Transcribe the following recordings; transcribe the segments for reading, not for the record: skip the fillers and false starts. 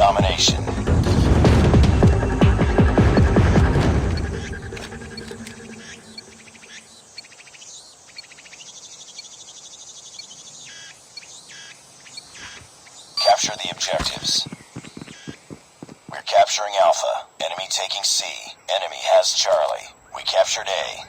domination. Capture the objectives. We're capturing Alpha. Enemy taking C. Enemy has Charlie. We captured A.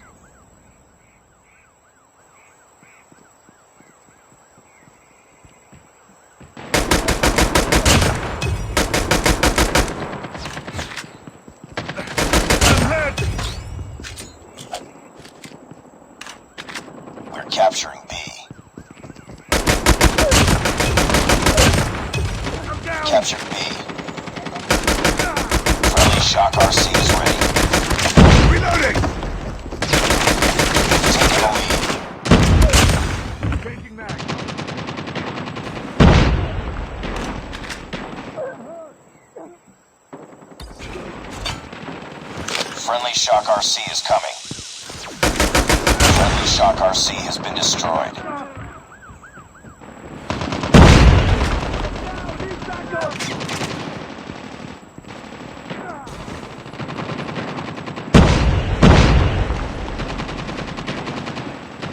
We're capturing B. Captured B. Friendly Shock RC is ready. Reloading! Taking the lead. Changing mag. Friendly Shock RC is coming. Friendly Shock RC has been destroyed.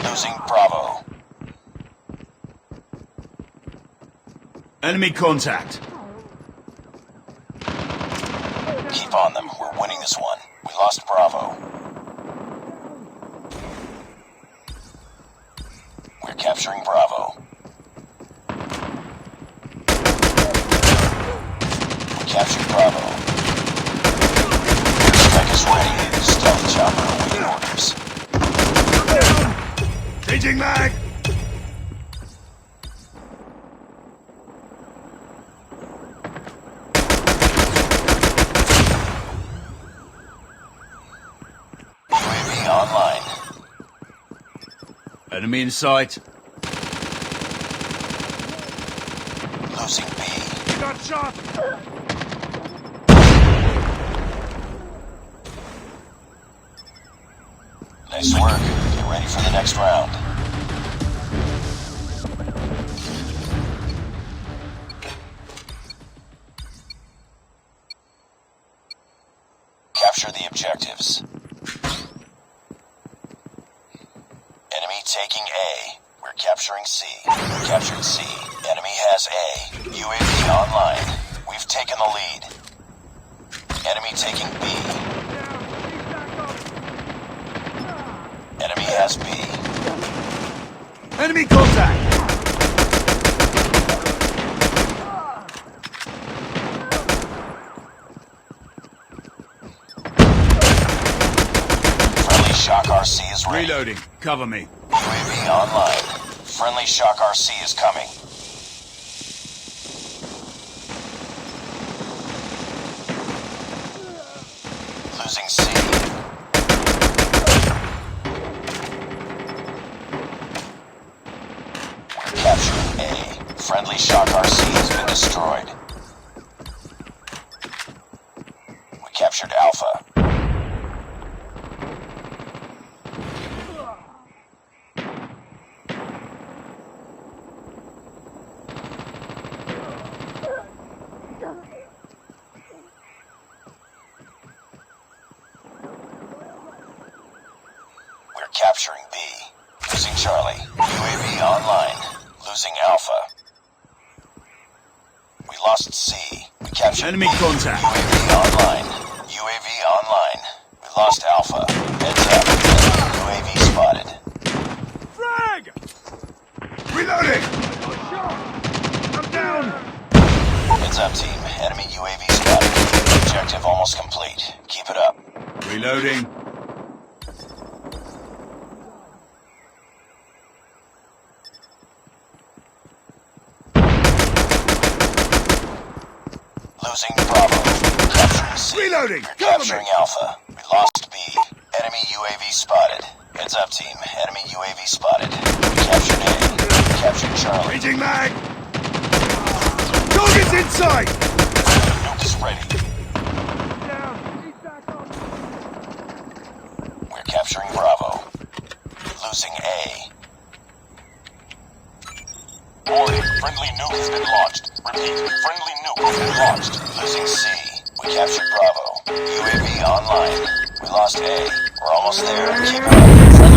Losing Bravo. Enemy contact. Keep on them. We're winning this one. We lost Bravo. We're capturing Bravo. We captured Bravo. Airstrike is ready. Stealth chopper awaiting orders. Changing mag. UAV online. Enemy in sight. Losing B. Got shot. Nice work. Get ready for the next round. Capture the objectives. Enemy taking A. We're capturing C. We captured C. Enemy has A. UAV online. We've taken the lead. Enemy taking B. Enemy has B. Enemy contact. Friendly Shock RC is ready. Reloading. Cover me. UAV online. Friendly Shock RC is coming. Losing C. We're capturing A. Friendly Shock RC has been destroyed. We captured Alpha. We're capturing B. Losing Charlie. UAV online. Losing Alpha. We lost C. We captured Enemy B. contact. UAV online. UAV online. We lost Alpha. Heads up. Enemy UAV spotted. Frag! Reloading! I'm down! Heads up, team. Enemy UAV spotted. Objective almost complete. Keep it up. Reloading. Losing Bravo. Capturing C. Reloading! We're Cover me! capturing Alpha. We lost B. Enemy UAV spotted. Heads up, team. Enemy UAV spotted. We captured A. We captured Charlie. Changing mag. Target's in sight! Nuke is ready. We're capturing Bravo. Losing A. Warning, friendly nuke has been launched. Repeat, friendly nuke launched. Losing C. We captured Bravo. UAV online. We lost A. We're almost there. Keep it up. Friendly